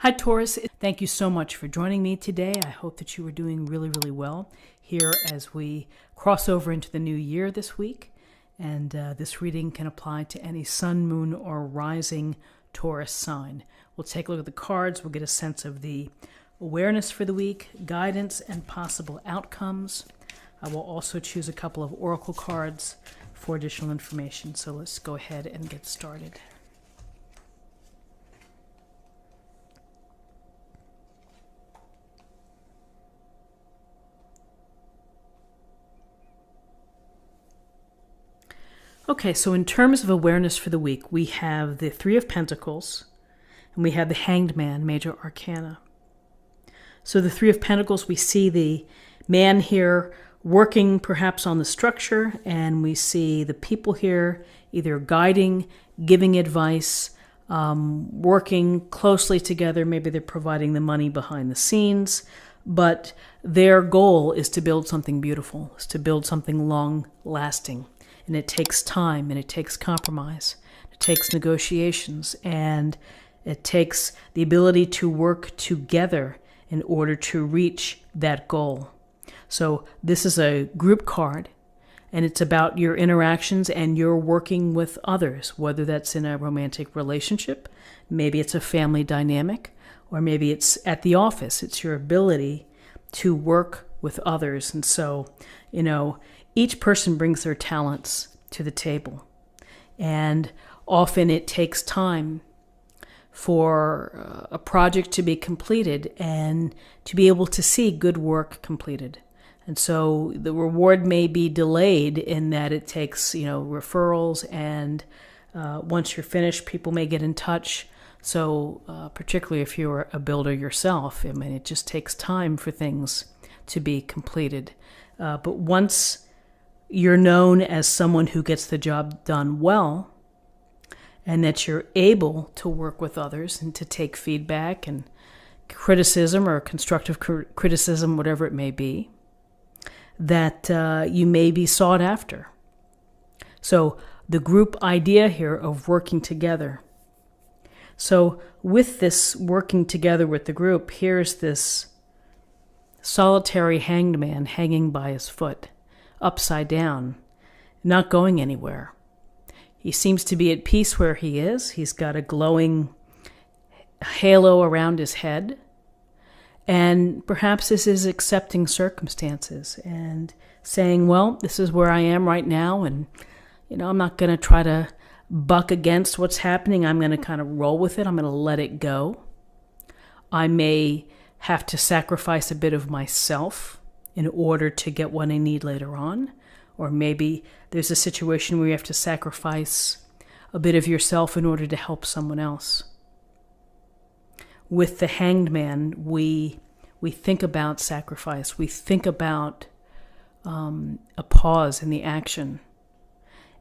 Hi, Taurus. Thank you so much for joining me today. I hope that you are doing really, really well here as we cross over into the new year this week. And this reading can apply to any sun, moon, or rising Taurus sign. We'll take a look at the cards. We'll get a sense of the awareness for the week, guidance, and possible outcomes. I will also choose a couple of oracle cards for additional information. So let's go ahead and get started. Okay, so in terms of awareness for the week, we have the Three of Pentacles, and we have the Hanged Man, Major Arcana. So the Three of Pentacles, we see the man here working perhaps on the structure, and we see the people here either guiding, giving advice, working closely together. Maybe they're providing the money behind the scenes, but their goal is to build something beautiful, is to build something long-lasting. And it takes time, and it takes compromise. It takes negotiations, and it takes the ability to work together in order to reach that goal. So this is a group card, and it's about your interactions and your working with others, whether that's in a romantic relationship, maybe it's a family dynamic, or maybe it's at the office. It's your ability to work with others. And so, each person brings their talents to the table. And often it takes time for a project to be completed and to be able to see good work completed. And so the reward may be delayed in that it takes, referrals, and once you're finished, people may get in touch. So particularly if you're a builder yourself, it just takes time for things to be completed. But once you're known as someone who gets the job done well, and that you're able to work with others and to take feedback and criticism or constructive criticism, whatever it may be, that you may be sought after. So the group idea here of working together. So with this working together with the group, here's this solitary hanged man hanging by his foot, upside down, not going anywhere. He seems to be at peace where he is. He's got a glowing halo around his head. And perhaps this is accepting circumstances and saying, well, this is where I am right now, and I'm not going to try to buck against what's happening. I'm going to kind of roll with it. I'm going to let it go. I may have to sacrifice a bit of myself in order to get what I need later on. Or maybe there's a situation where you have to sacrifice a bit of yourself in order to help someone else. With the Hanged Man, we think about sacrifice. We think about a pause in the action.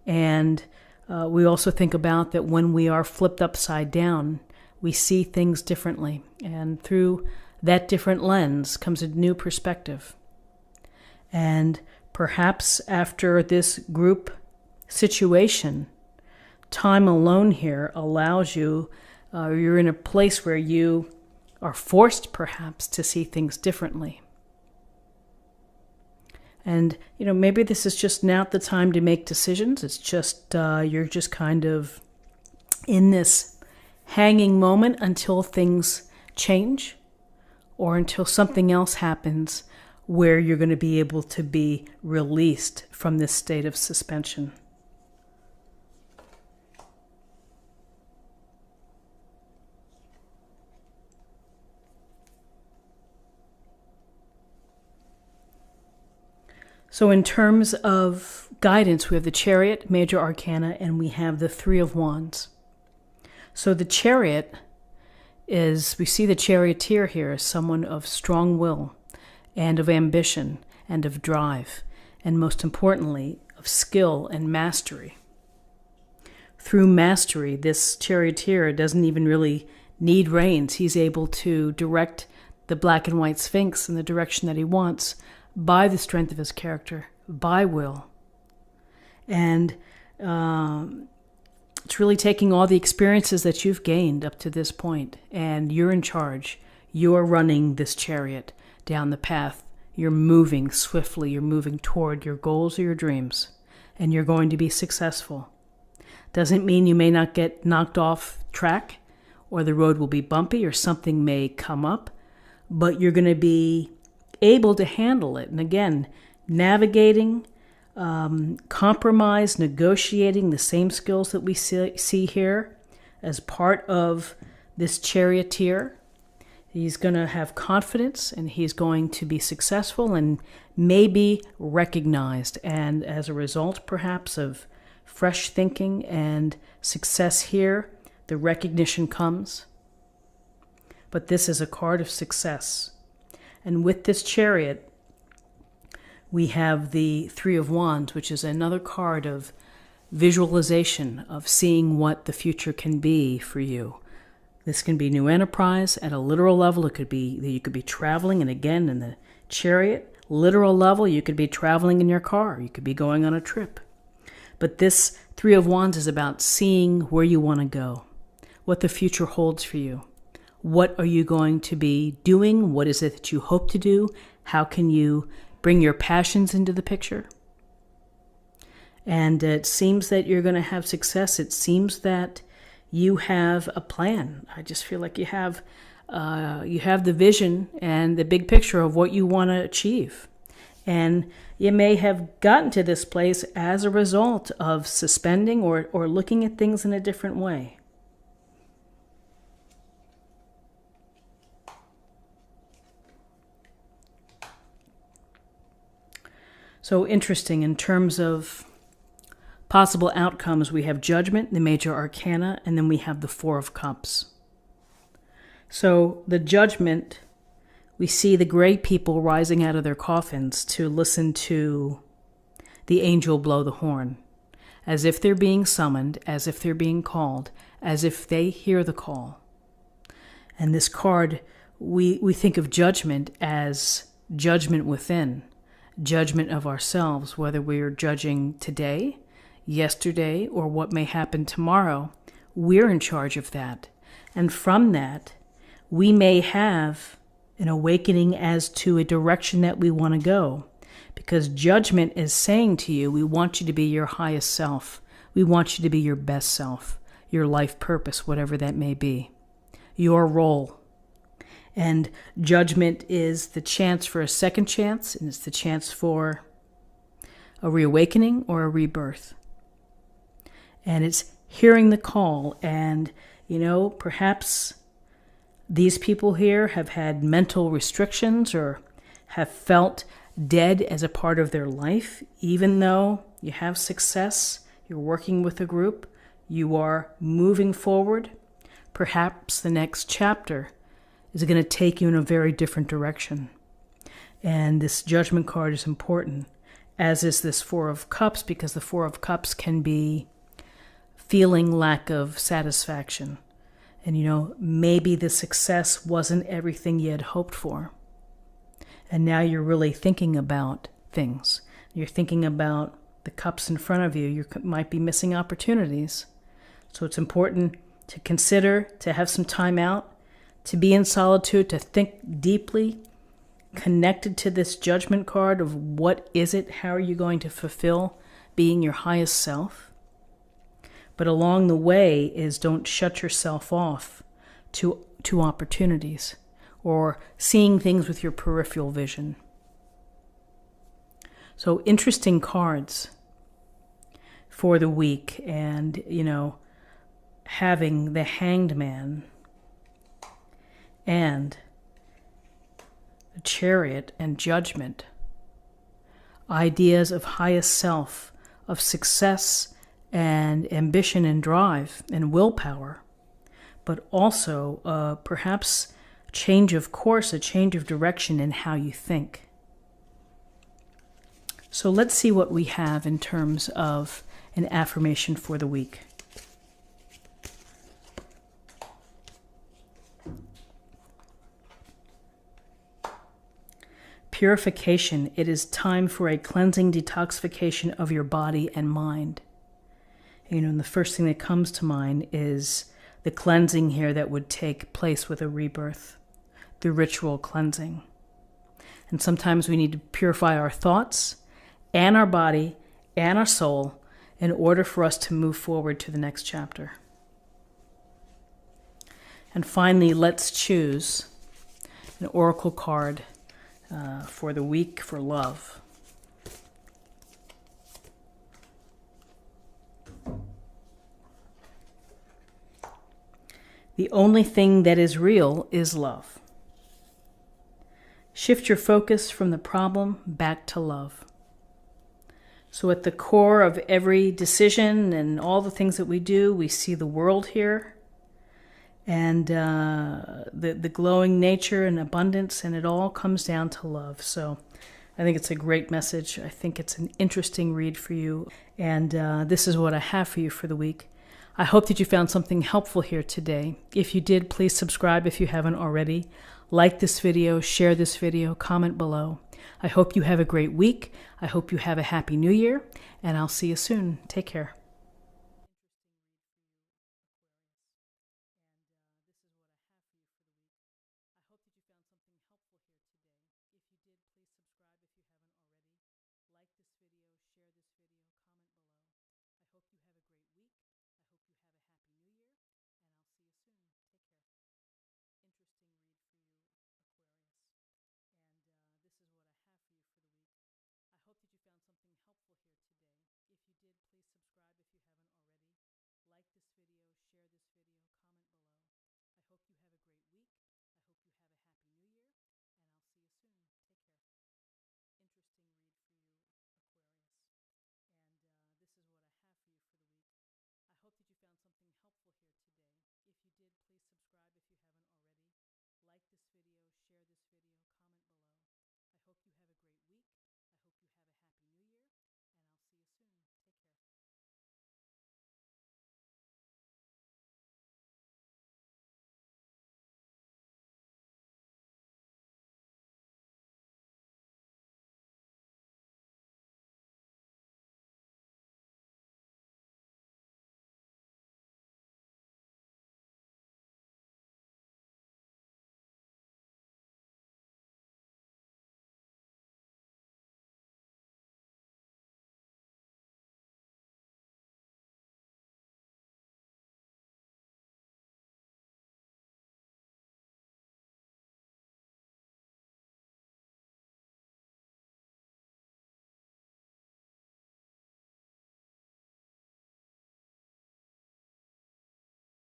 And we also think about that when we are flipped upside down, we see things differently. And through that different lens comes a new perspective. And perhaps after this group situation, time alone here allows you, you're in a place where you are forced perhaps to see things differently. And, maybe this is just not the time to make decisions. It's just, you're just kind of in this hanging moment until things change or until something else happens where you're going to be able to be released from this state of suspension. So in terms of guidance, we have the Chariot, Major Arcana, and we have the Three of Wands. So the Chariot we see the charioteer here as someone of strong will, and of ambition, and of drive, and most importantly, of skill and mastery. Through mastery, this charioteer doesn't even really need reins. He's able to direct the black and white sphinx in the direction that he wants by the strength of his character, by will. And It's really taking all the experiences that you've gained up to this point, and you're in charge. You're running this chariot down the path. You're moving swiftly. You're moving toward your goals or your dreams, and you're going to be successful. Doesn't mean you may not get knocked off track, or the road will be bumpy, or something may come up, but you're going to be able to handle it. And again, navigating, compromise, negotiating, the same skills that we see here as part of this charioteer. He's going to have confidence, and he's going to be successful and maybe recognized. And as a result, perhaps, of fresh thinking and success here, the recognition comes. But this is a card of success. And with this chariot, we have the Three of Wands, which is another card of visualization, of seeing what the future can be for you. This can be new enterprise at a literal level. It could be that you could be traveling, and again, in the chariot, literal level, you could be traveling in your car. You could be going on a trip. But this Three of Wands is about seeing where you want to go, what the future holds for you. What are you going to be doing? What is it that you hope to do? How can you bring your passions into the picture? And it seems that you're going to have success. It seems that you have a plan. I just feel like you have the vision and the big picture of what you want to achieve. And you may have gotten to this place as a result of suspending or looking at things in a different way. So interesting in terms of possible outcomes. We have Judgment, the major arcana, and then we have the Four of Cups. So the Judgment, we see the gray people rising out of their coffins to listen to the angel blow the horn, as if they're being summoned, as if they're being called, as if they hear the call. And this card, we think of Judgment as judgment within, judgment of ourselves, whether we're judging today, yesterday, or what may happen tomorrow. We're in charge of that. And from that, we may have an awakening as to a direction that we want to go. Because Judgment is saying to you, we want you to be your highest self. We want you to be your best self, your life purpose, whatever that may be, your role. And Judgment is the chance for a second chance, and it's the chance for a reawakening or a rebirth. And it's hearing the call, and, perhaps these people here have had mental restrictions or have felt dead as a part of their life. Even though you have success, you're working with a group, you are moving forward, perhaps the next chapter is going to take you in a very different direction. And this Judgment card is important, as is this Four of Cups, because the Four of Cups can be feeling lack of satisfaction. And, maybe the success wasn't everything you had hoped for. And now you're really thinking about things. You're thinking about the cups in front of you. You might be missing opportunities. So it's important to consider, to have some time out, to be in solitude, to think deeply, connected to this Judgment card of what is it, how are you going to fulfill being your highest self. But along the way is don't shut yourself off to opportunities or seeing things with your peripheral vision. So interesting cards for the week, and, having the Hanged Man and the Chariot and Judgment, ideas of highest self, of success and ambition and drive and willpower, but also perhaps a change of course, a change of direction in how you think. So let's see what we have in terms of an affirmation for the week. Purification. It is time for a cleansing detoxification of your body and mind. And the first thing that comes to mind is the cleansing here that would take place with a rebirth, the ritual cleansing. And sometimes we need to purify our thoughts and our body and our soul in order for us to move forward to the next chapter. And finally, let's choose an oracle card for the week for love. The only thing that is real is love. Shift your focus from the problem back to love. So at the core of every decision and all the things that we do, we see the world here and the glowing nature and abundance, and it all comes down to love. So I think it's a great message. I think it's an interesting read for you. And this is what I have for you for the week. I hope that you found something helpful here today. If you did, please subscribe if you haven't already. Like this video, share this video, comment below. I hope you have a great week. I hope you have a happy new year, and I'll see you soon. Take care.